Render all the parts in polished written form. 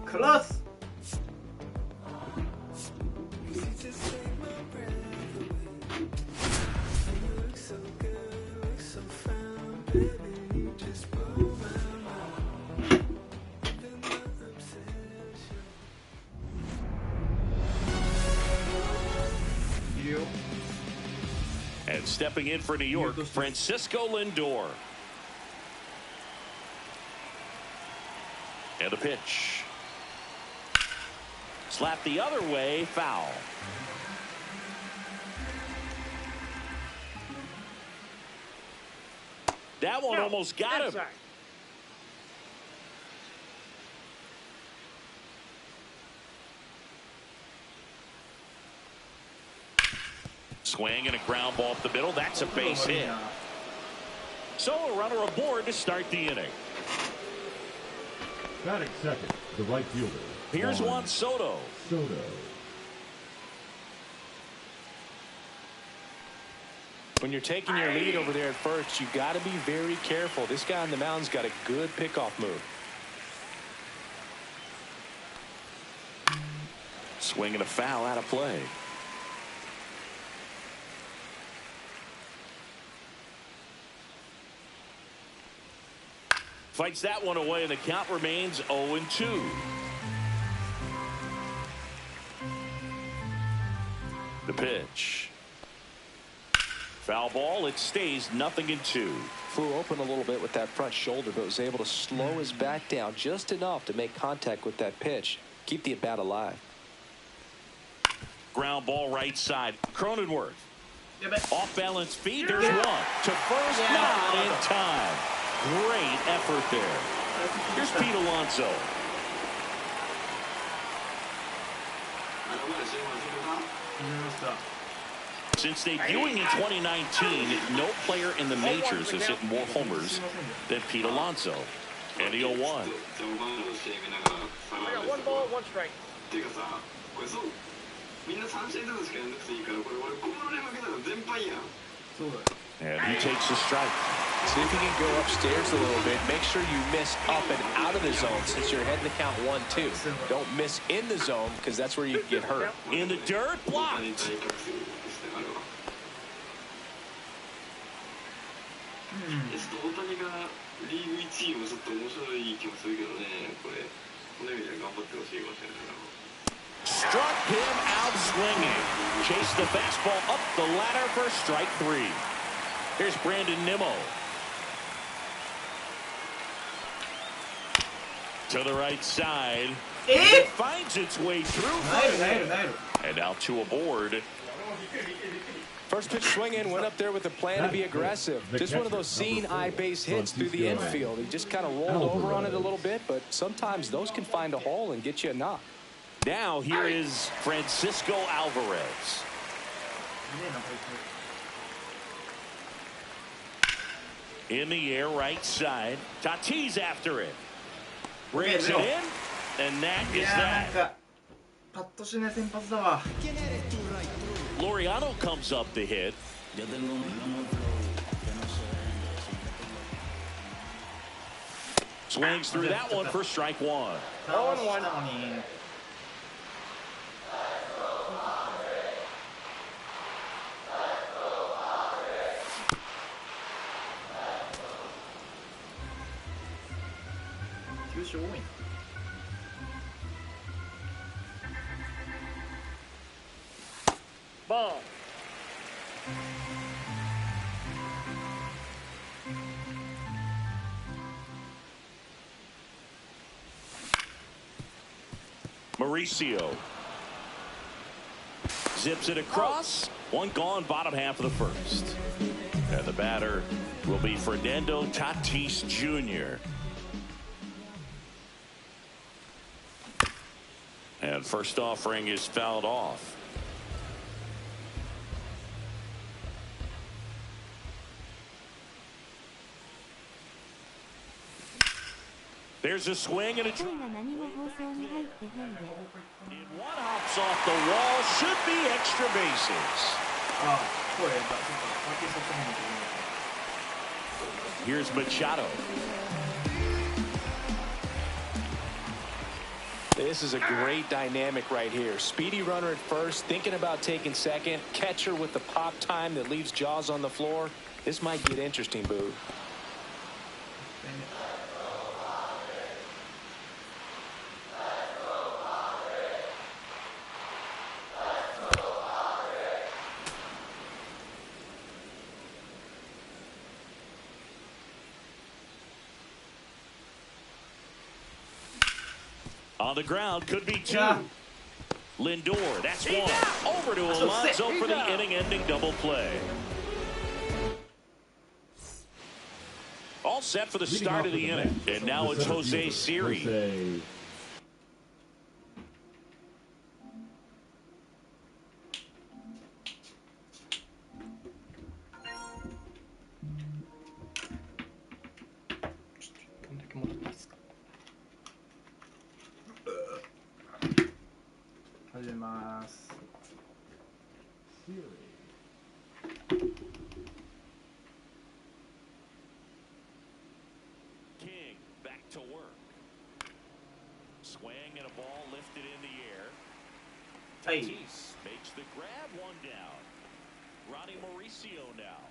クロス。And stepping in for New York, Francisco Lindor. And a pitch. Slap the other way, foul. That one almost got him. Swing and a ground ball up the middle. That's a base hit. So a runner aboard to start the inning. Batting second, the right fielder. Here's Juan Soto. When you're taking your lead over there at first, you got to be very careful. This guy on the mound's got a good pickoff move. Swing and a foul out of play. Fights that one away, and the count remains 0-2. The pitch. Foul ball. It stays 0-2. Flew open a little bit with that front shoulder, but was able to slow his bat down just enough to make contact with that pitch. Keep the at-bat alive. Ground ball right side. Cronenworth. Off balance feed. There's one. To first, not in time. Great effort there. Here's Pete Alonso. Since debuting in 2019, no player in the majors has hit more homers than Pete Alonso. And the 0-1. I got 1 ball, 1 strike. And he takes the strike. See if you can go upstairs a little bit. Make sure you miss up and out of the zone since you're heading to count 1-2. Don't miss in the zone because that's where you get hurt. In the dirt, blocked. Struck him out swinging. Chased the fastball up the ladder for strike 3. Here's Brandon Nimmo. To the right side. It finds its way through. And now 2 aboard. First pitch swing in, went up there with a plan to be aggressive. Just one of those seeing eye base hits through the infield. He just kind of rolled over on it a little bit, but sometimes those can find a hole and get you a knock. Now here is Francisco Alvarez. In the air, right side. Tatis after it. Brings it in, and that is that. Laureano comes up to hit. Swings through that one for strike 1. 0-1. Ball. Mauricio zips it across. One gone, bottom half of the first. And the batter will be Fernando Tatis Jr. And first offering is fouled off. There's a swing and a drive. And one hops off the wall. Should be extra bases. Here's Machado. This is a great dynamic right here. Speedy runner at first, thinking about taking second. Catcher with the pop time that leaves Jaws on the floor. This might get interesting, Boo. On the ground, could be two. Lindor, that's one. Over to Alonso for the inning-ending double play. All set for the start of the inning. And now it's Jose Siri. King back to work. Swing and a ball lifted in the air. Tatis makes the grab, one down. Ronnie Mauricio now.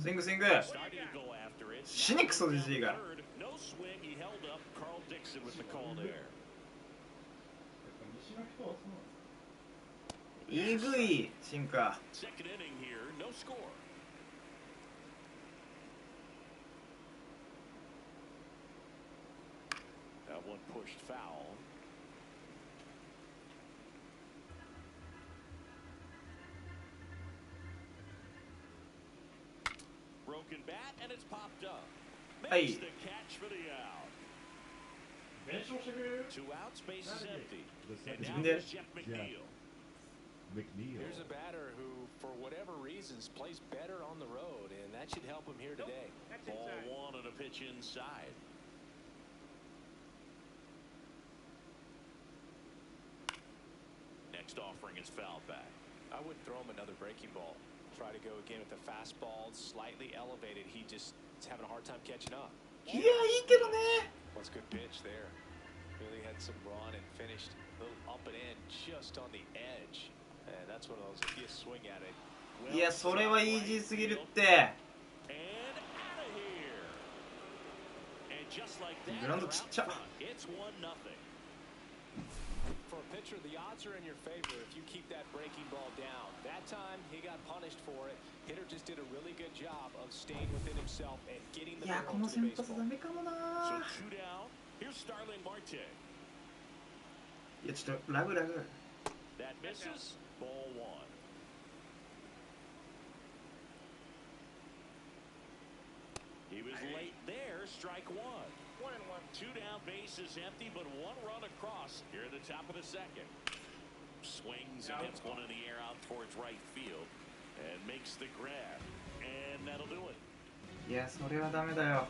Swing. 死にクソじじいが。No swing, he held up. Carl Dixon with the call there. えぐいシンカー。 Second inning here, no score. That one pushed foul. Broken bat, and it's popped up. Makes the catch for the out. 2 outs, base is empty. And now there's Jeff McNeil. Here's a batter who, for whatever reasons, plays better on the road, and that should help him here today. Ball one and a pitch inside. Next offering is fouled back. I wouldn't throw him another breaking ball. Try to go again with the fastball, slightly elevated. He just is having a hard time catching up. いや、いいけどね。 What's good pitch there. Really had some run and finished a little up and in just on the edge. And that's one of those, if you swing at it. いや、それはイージーすぎるって。 And out of here. And just like that, グラウンドちっちゃ。 it's 1-0. For a pitcher, the odds are in your favor if you keep that breaking ball down. That time, he got punished for it. Hitter just did a really good job of staying within himself and getting the いや、こ barrel の to the 先発 baseball. ダメかもな。 So 2 down. Here's Starling Marte. いや、ちょっとラグ。 That misses. Ball 1. He was late there. Strike 1. 1-1. 2 down, base is empty, but 1 run across here at the top of the second. Swings and hits one in the air out towards right field and makes the grab. And that'll do it. いや、それはダメだよ。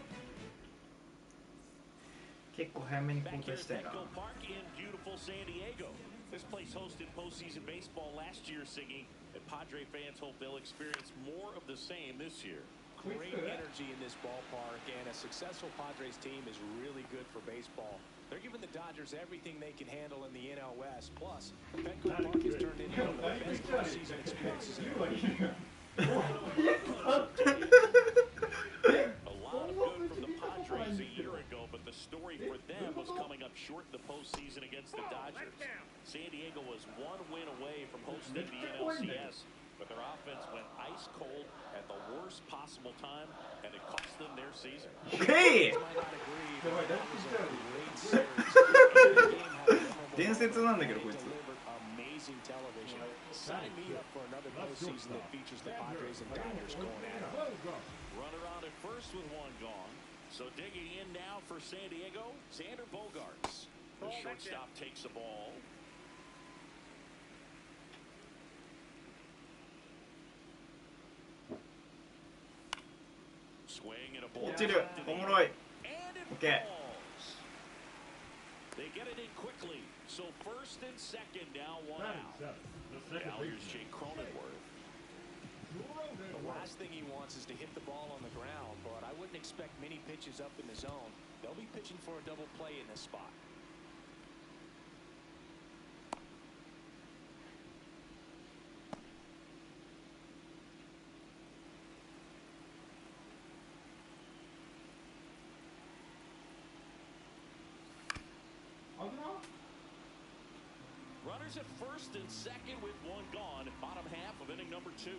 結構早めに交 Back here 代 at したいな。 Petco Park in beautiful San Diego. This place hosted postseason baseball last year, singing, and Padre fans hope they'll experience more of the same this year. Great energy in this ballpark, and a successful Padres team is really good for baseball. They're giving the Dodgers everything they can handle in the NL West. Plus, Petco Park has turned into one of the best postseason experiences in the league. A lot of good from the Padres a year ago, but the story for them was coming up short in the postseason against the Dodgers. San Diego was 1 win away from hosting the NLCS, but their offense went ice cold at the worst possible time, and it cost them their season. Okay! 伝説なんだけど、こいつ。 Amazing television. Sign me up for another postseason that features the Padres and Dodgers going at it. Runner on at first with 1 gone. So digging in now for San Diego, Xander Bogaerts. The shortstop takes the ball. Swing and a ball. 落ちる。おもろい。 And it Okay. falls. They get it in quickly. So first and second now, 1 out. Now here's Jake Cronenworth. The last thing he wants is to hit the ball on the ground, but I wouldn't expect many pitches up in the zone. They'll be pitching for a double play in this spot. Runners at first and second with one gone. Bottom half of inning number 2.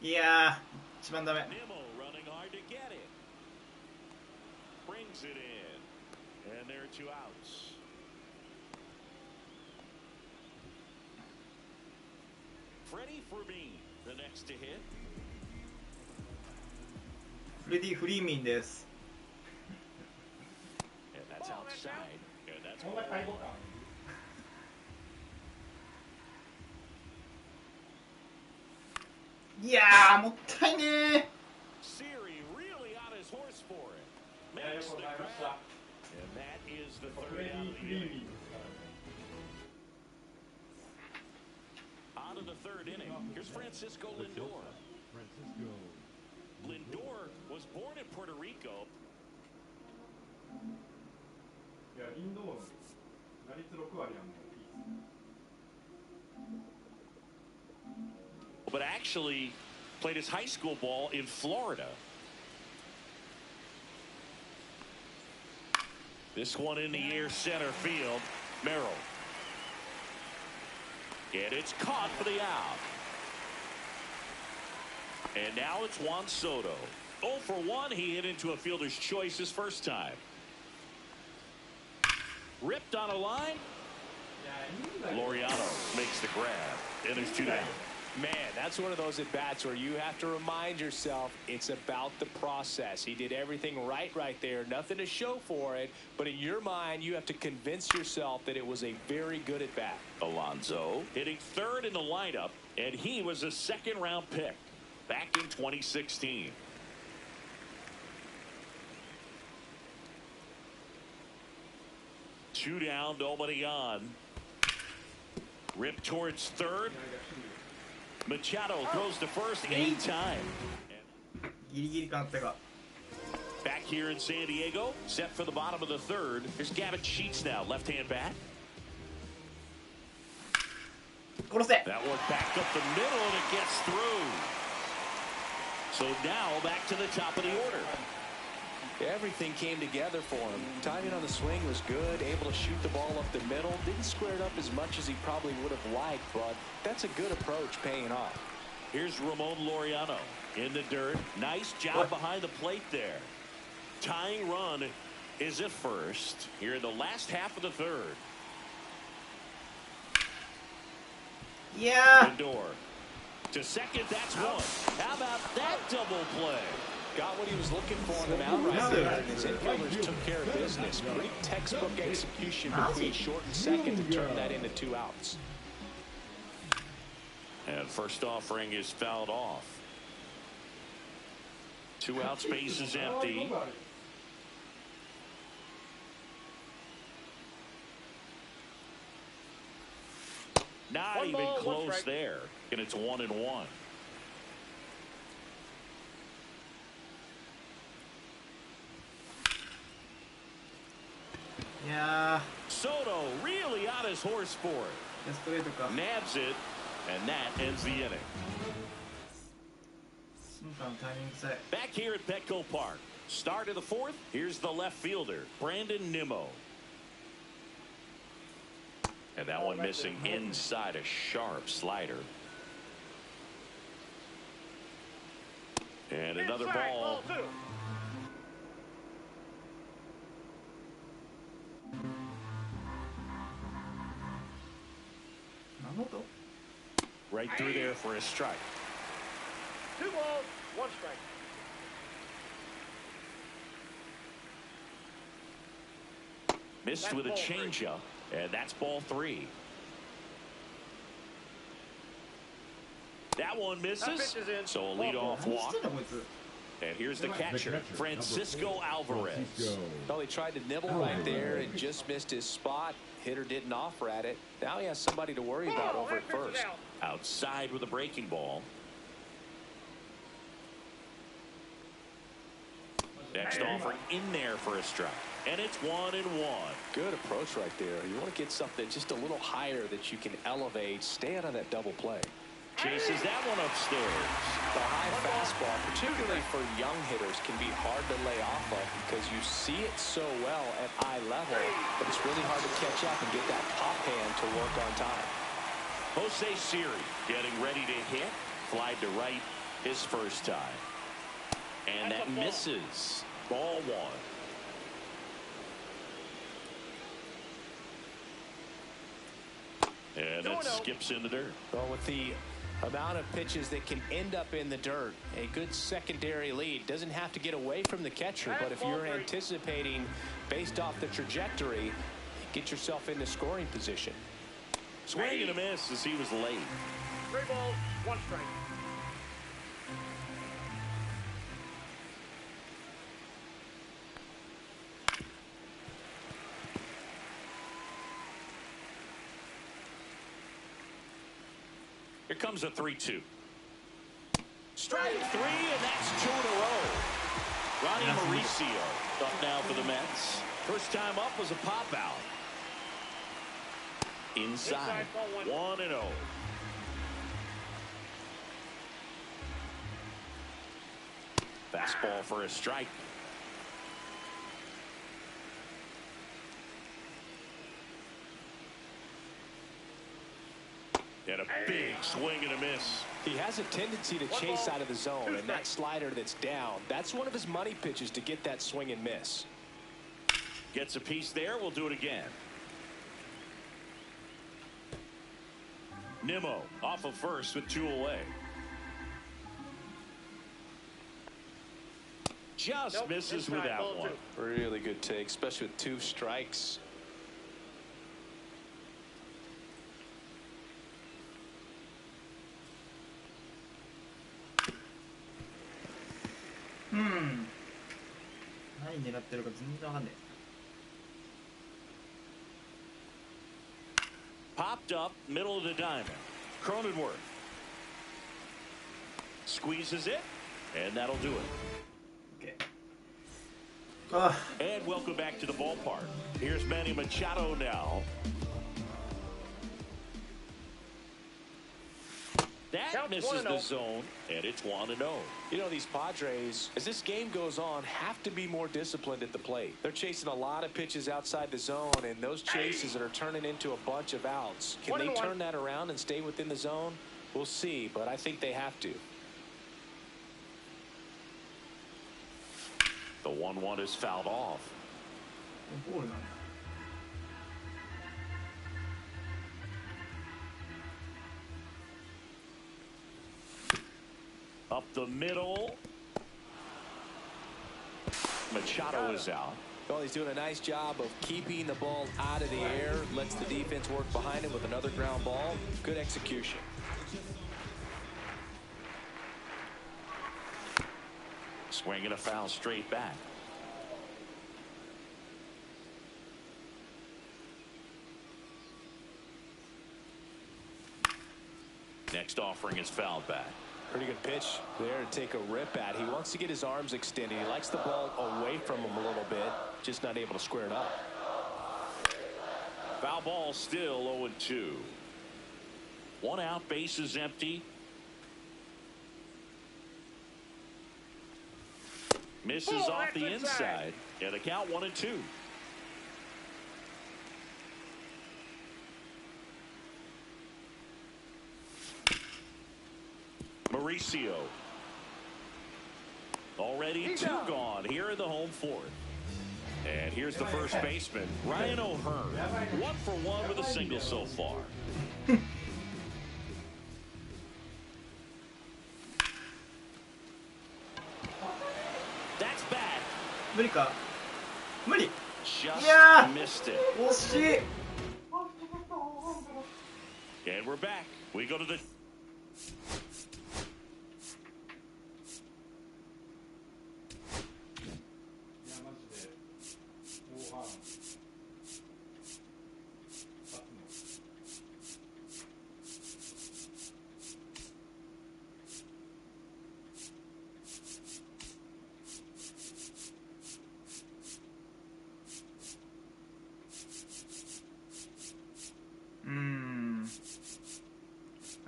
いやー、一番ダメ。 Nimmo running hard to get it. Brings it in. And there are 2 outs. Freddie Fermin, the next to hit. フレディ・フリーミンです。 And that's outside. And that's いやー、もったいねー。 Siri really on his horse for it. Makes the grab. And that is the third out of the inning. On to the third inning. Here's Francisco Lindor. Lindor was born in Puerto Rico. But actually played his high school ball in Florida. This one in the air center field. Merrill. And it's caught for the out. And now it's Juan Soto. 0 for 1. He hit into a fielder's choice his first time. Ripped on a line. Laureano makes the grab. And there's 2 down. Man, that's one of those at-bats where you have to remind yourself it's about the process. He did everything right there. Nothing to show for it. But in your mind, you have to convince yourself that it was a very good at-bat. Alonso hitting third in the lineup, and he was a second-round pick back in 2016. Two down, nobody on. Rip towards third. Machado throws to first anytime. ギリギリかなったが。 Back here in San Diego, set for the bottom of the third. Here's Gavin Sheets now, left-hand bat. 殺せ。 That one back up the middle, and it gets through. So now back to the top of the order. Everything came together for him. Timing on the swing was good, able to shoot the ball up the middle. Didn't square it up as much as he probably would have liked, but that's a good approach paying off. Here's Ramon Laureano in the dirt. Nice job behind the plate there. Tying run is at first here in the last half of the third. Yeah. Lindor to second, that's one. How about that double play? Got what he was looking for on the mound right there, and his infielders took care of business. Pretty textbook execution between short and second to turn that into 2 outs. And first offering is fouled off. 2 out, space is empty. Not even close there, and it's 1-1. Yeah. Soto really on his horse for it. ストレートか。 Nabs it, and that ends the inning. 審判のタイミングさえ。 Back here at Petco Park. Start of the fourth. Here's the left fielder, Brandon Nimmo. And that one missing inside a sharp slider. And another ball. Right through there for a strike. 2 balls, 1 strike. Missed with a changeup, and that's ball 3. That one misses. So a leadoff walk. And here's the catcher, Francisco Alvarez. Well, he tried to nibble right there and just missed his spot. Hitter didn't offer at it. Now he has somebody to worry about over at first. Outside with a breaking ball. Next offering in there for a strike. And it's 1-1. Good approach right there. You want to get something just a little higher that you can elevate. Stay out of that double play. Chases that one upstairs. The high fastball, particularly for young hitters, can be hard to lay off of because you see it so well at eye level, but it's really hard to catch up and get that pop hand to work on time. Jose Siri getting ready to hit. Fly to right his first time. And that misses. Ball one. And that skips in the dirt. Well, with the amount of pitches that can end up in the dirt, a good secondary lead doesn't have to get away from the catcher, but if you're anticipating based off the trajectory, get yourself into scoring position. Swing and a miss as he was late. 3 balls, 1 strike. Here comes a 3-2. Strike 3, and that's 2 in a row. Ronnie Mauricio up now for the Mets. First time up was a pop out. Inside 1-0. Fastball for a strike. And a big swing and a miss. He has a tendency to chase out of the zone, and that slider that's down, that's one of his money pitches to get that swing and miss. Gets a piece there. We'll do it again. Nimmo off of first with 2 away. Just misses with that one. Really good take, especially with 2 strikes.何狙ってるか全然わかんない。 Popped up, middle of the diamond. Cronenworth squeezes it, and that'll do it. Okay. And welcome back to the ballpark. Here's Manny Machado now. That misses the zone, and it's 1-0. You know, these Padres, as this game goes on, have to be more disciplined at the plate. They're chasing a lot of pitches outside the zone, and those chases that are turning into a bunch of outs. Can they turn that around and stay within the zone? We'll see, but I think they have to. The 1-1 is fouled off. Up the middle. Machado is out. Well, he's doing a nice job of keeping the ball out of the air. Lets the defense work behind him with another ground ball. Good execution. Swinging a foul straight back. Next offering is fouled back. Pretty good pitch there to take a rip at. He wants to get his arms extended. He likes the ball away from him a little bit. Just not able to square it up. Foul ball still 0-2. 1 out, bases empty. Misses off the inside. And the count 1-2. Mauricio. Already 2 gone here in the home 4th. And here's the first baseman, Ryan O'Hearn. 1 for 1 with a single so far. That's bad. 無理か。無理。 Just Yeah. missed it. 惜しい。 And we're back. We go to the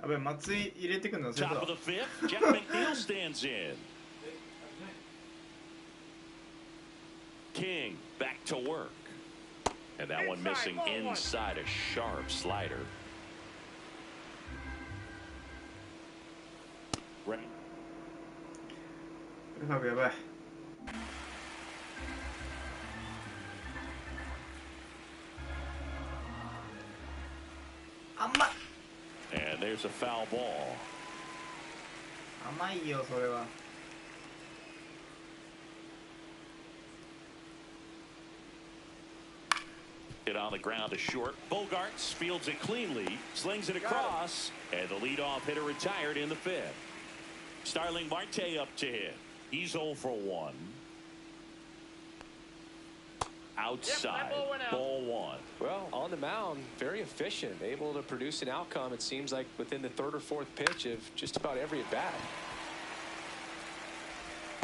やべ、松井入れてくの忘れた。 Top of the fifth, Jeff McNeil stands in. King back to work. And that one missing inside a sharp slider. Right. プレファブやばい。甘い。 And there's a foul ball. 甘いよそれは。 It on the ground to short. Bogarts fields it cleanly, slings it across, and the leadoff hitter retired in the fifth. Starling Marte up to hit. He's 0 for 1. Outside, ball 1. Well, on the mound, very efficient, able to produce an outcome, it seems like, within the third or fourth pitch of just about every at-bat.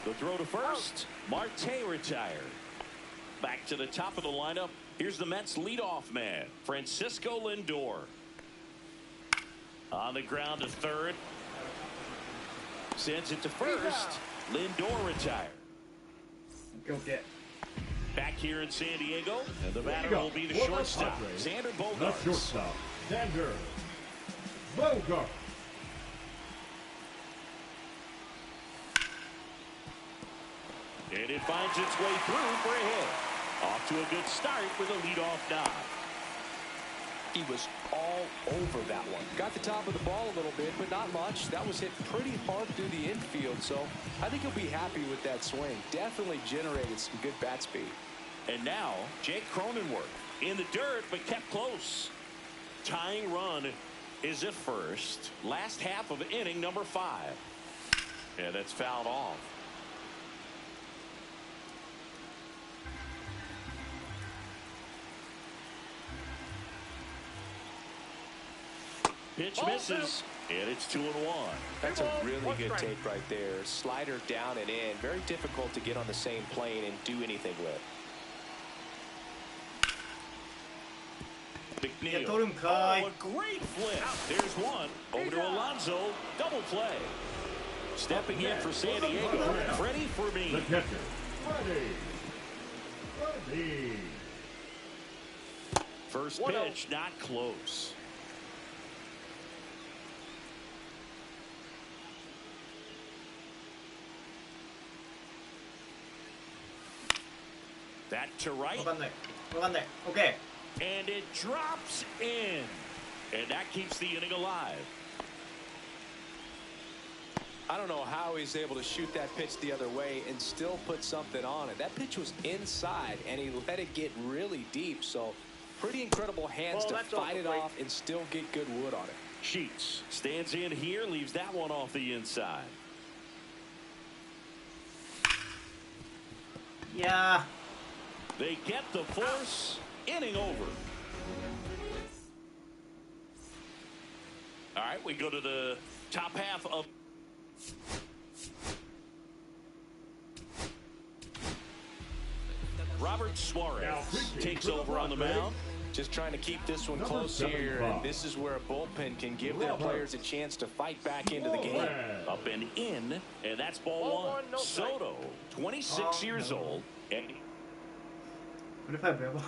The throw to first. Marte retired. Back to the top of the lineup. Here's the Mets leadoff man, Francisco Lindor. On the ground to third. Sends it to first. Lindor retired. Okay, okay. Back here in San Diego, and the batter will be the shortstop, Xander The Bogaerts. shortstop, Xander Bogaerts. And it finds its way through for a hit. Off to a good start with a leadoff knock. He was all over that one. Got the top of the ball a little bit, but not much. That was hit pretty hard through the infield, so I think he'll be happy with that swing. Definitely generated some good bat speed. And now, Jake Cronenworth in the dirt, but kept close. Tying run is at first. Last half of inning number 5. And that's fouled off. Pitch misses, and it's 2-1. That's a really good take right there. Slider down and in. Very difficult to get on the same plane and do anything with. McNeil. Oh, a great flip. There's one. Over to Alonso. Double play. Stepping in for San Diego. Freddie for me. The catcher, Freddie. First pitch, not close. That to right. わかんない。わかんない。OK。 And it drops in. And that keeps the inning alive. I don't know how he's able to shoot that pitch the other way and still put something on it. That pitch was inside, and he let it get really deep. So pretty incredible hands to fight it off and still get good wood on it. Sheets stands in here, leaves that one off the inside. Yeah. They get the force. Inning over. All right, we go to the top half of. Robert Suarez takes over on the mound. Just trying to keep this one close here, and this is where a bullpen can give their players a chance to fight back into the game. Up and in, and that's ball 1. Soto, 26 years old. And プレファイブやば。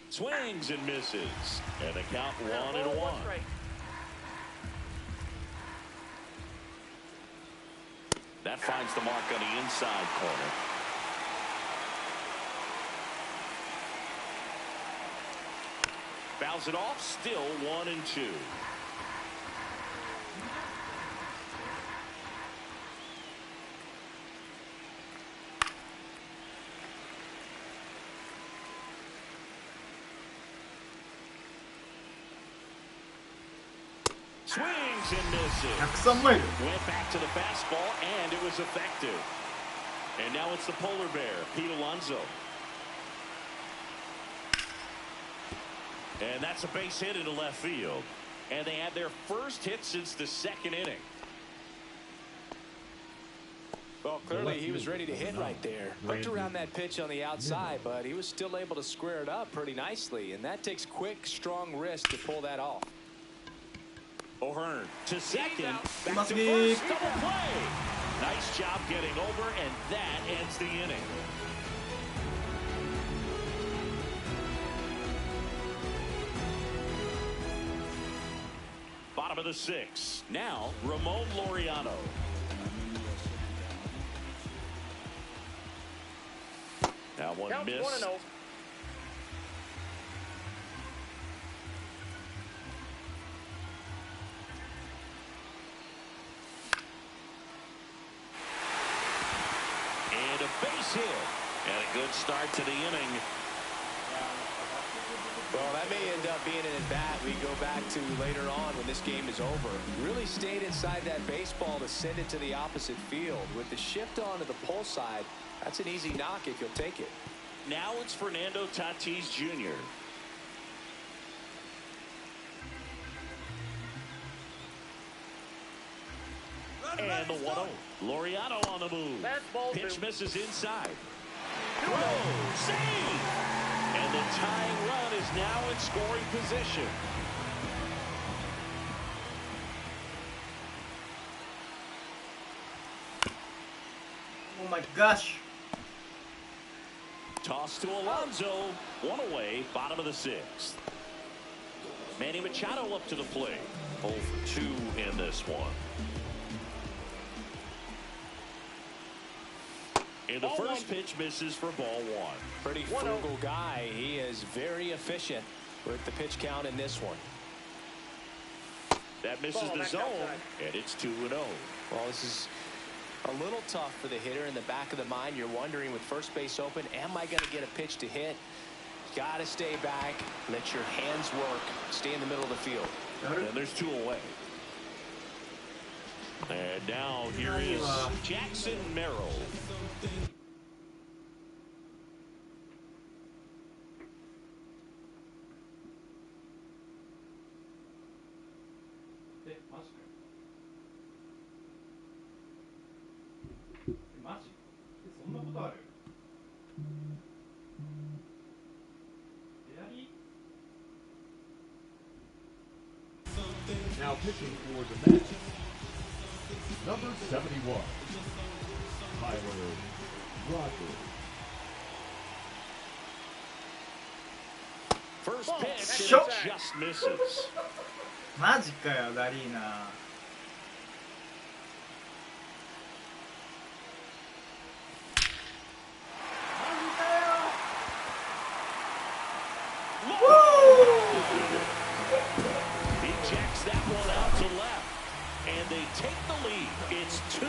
swings and misses, and the count 1-1. That finds the mark on the inside corner. Fouls it off, still 1-2. Swings and misses. 103マイル。 Went back to the fastball, and it was effective. And now it's the polar bear, Pete Alonso. And that's a base hit into left field. And they had their first hit since the second inning. Well, clearly he was ready to hit right there. Hooked around that pitch on the outside, but he was still able to square it up pretty nicely. And that takes quick, strong wrist to pull that off. O'Hearn to second. Back to Masuki. first. Double play. Nice job getting over, and that ends the inning. Bottom of the sixth. Now, Ramon Laureano. Now one Counts miss. 1-0. And a base hit. And a good start to the inning. Well, that may end up being an at-bat we go back to later on when this game is over. Really stayed inside that baseball to send it to the opposite field. With the shift on to the pull side, that's an easy knock if you'll take it. Now it's Fernando Tatis Jr. And the 1-0. Laureano on the move. Fastball Pitch 2. misses inside. Throw. Save. And the tying run is now in scoring position. Oh my gosh. Toss to Alonso. One away. Bottom of the sixth. Manny Machado up to the plate. 0 for 2 in this one. And the first pitch misses for ball 1. Pretty frugal guy. He is very efficient with the pitch count in this one. That misses the zone, and it's 2-0. Well, this is a little tough for the hitter. In the back of the mind, you're wondering with first base open, am I going to get a pitch to hit? Got to stay back, let your hands work, stay in the middle of the field. And there's 2 away. And now here is Jackson Merrill. Now pitching for the Mets, number 71, Tyler Rogers. First pitch, Shot. and it just misses. マジかよ、ダリーナ。He jacks that one out to left, and they take the lead. It's 2-1.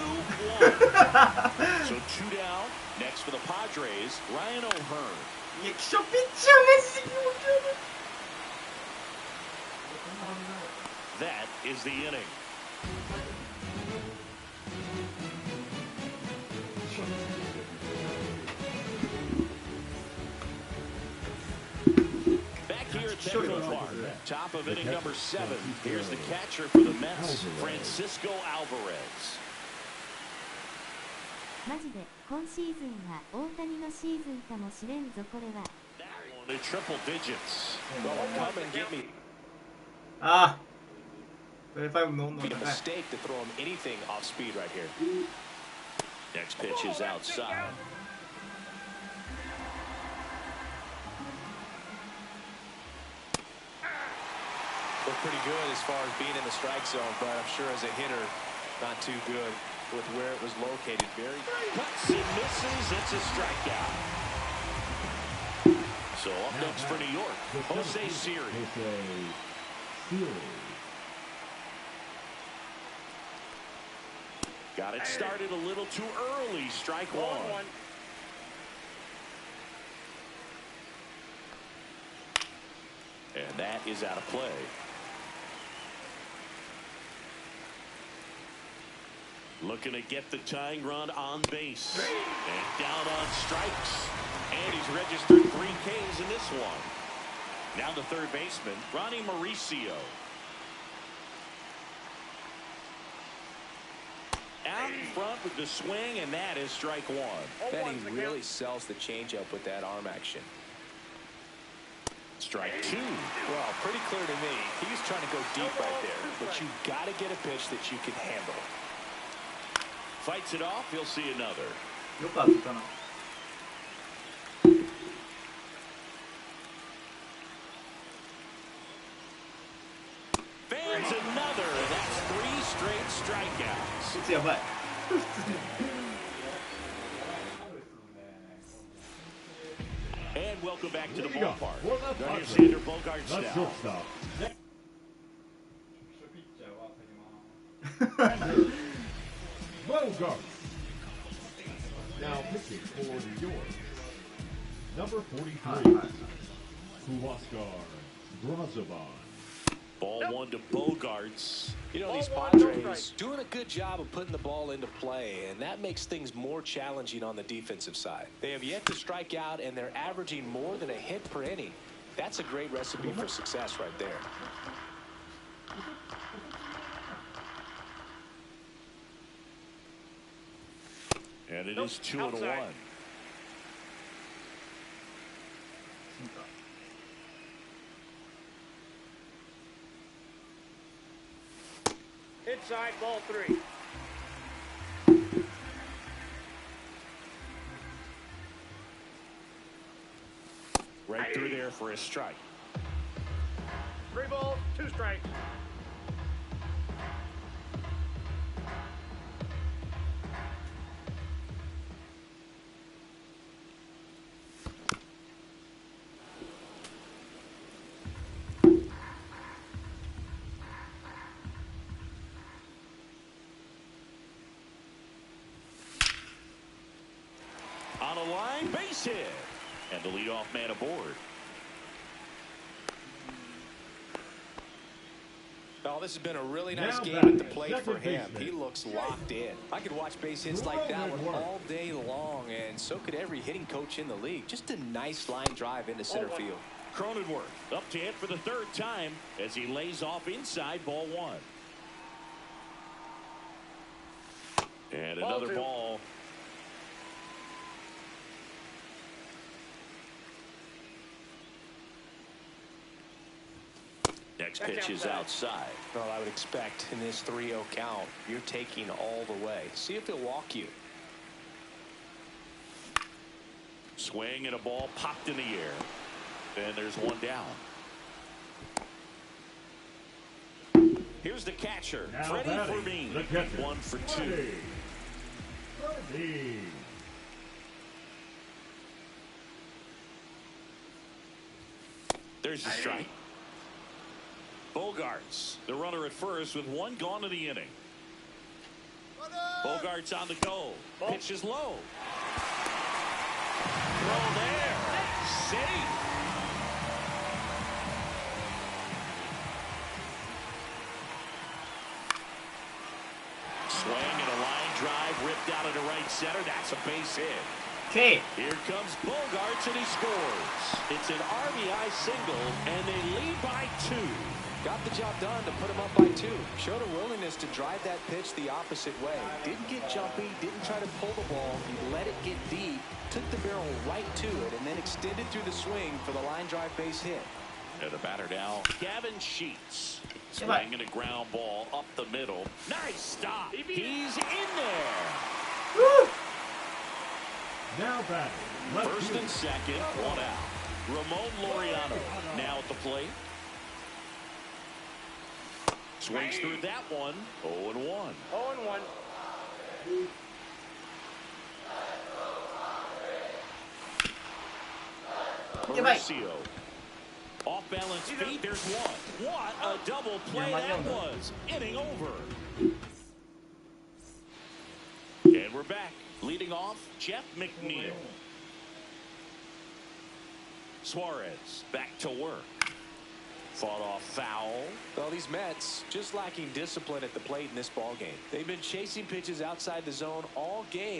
So 2 down. Next for the Padres, Ryan O'Hearn. いや、気象ピッチャーマジで気持ち悪い。 That is the inning. Back here at Petco Park, top of inning number 7. Here's the catcher for the Mets, Francisco Alvarez. マジで今シーズンは大谷のシーズンかもしれんぞこれは。 The triple digits. Come and get me. ああ。35の温度 Be a 高い。 mistake to throw him anything off speed right here. Next pitch is outside. Looked pretty good as far as being in the strike zone, but I'm sure as a hitter, not too good with where it was located. Very Cuts and misses. It's a strikeout. So up next for New York, Jose Siri. Got it started a little too early. Strike 1. And that is out of play. Looking to get the tying run on base. And down on strikes. And he's registered 3 Ks in this one. Now the third baseman, Ronnie Mauricio. out in front with the swing, and that is strike one. And he really sells the changeup with that arm action. Strike two. Well, pretty clear to me. He's trying to go deep right there, but you got to get a pitch that you can handle. Fights it off. He'll see another. よく当てたな。Fans another. That's 3 straight strikeouts. こいつやばい。 And welcome back to the Leading off ballpark. for the Gunnar Padres, Sander Bogarts the now. shortstop. ピッチャーは下げます。 Bogart. Now pitching for New York. Number 43. Huascar Brazoban. Ball one to Bogarts. You know, these Ball one, no Padres strike. doing a good job of putting the ball into play, and that makes things more challenging on the defensive side. They have yet to strike out, and they're averaging more than a hit per inning. That's a great recipe for success right there. And it is 2-1. Inside, ball 3. Right through there for a strike. 3 balls, 2 strikes. On a line, base hit. And the leadoff man aboard. Oh, this has been a really nice Now game batting at the plate second for him. baseman. He looks locked in. I could watch base hits like that one all day long, and so could every hitting coach in the league. Just a nice line drive into center field. Cronenworth up to hit for the 3rd time as he lays off inside ball 1. And Ball another 2. ball. Next That's pitch is outside. outside. Well, I would expect in this 3-0 count, you're taking all the way. See if he'll walk you. Swing and a ball popped in the air. And there's one down. Here's the catcher, Now Freddie batting, Fermin. the catcher, 1 for 2. Freddie Fermin. There's the strike. Bogarts, the runner at first with 1 gone in the inning. Bogarts on the go. Pitch is low. Throw there. Safe. Swing and a line drive ripped out into right center. That's a base hit. Okay. Here comes Bogarts and he scores. It's an RBI single and they lead by 2. Got the job done to put him up by 2. Showed a willingness to drive that pitch the opposite way. Didn't get jumpy, didn't try to pull the ball. He let it get deep, took the barrel right to it, and then extended through the swing for the line drive base hit. And the batter now, Gavin Sheets. Swinging a ground ball up the middle. Nice stop. He's in there. Woo! Now batting, left First field. and second, 1 out. Ramon Laureano now at the plate. Swings through that one. 0-1. 0-1. Mauricio. Off balance feet. There's one. What a double play that was. Inning over. And we're back. Leading off, Jeff McNeil. Suarez back to work. Fought off foul. Well, these Mets just lacking discipline at the plate in this ball game. They've been chasing pitches outside the zone all game.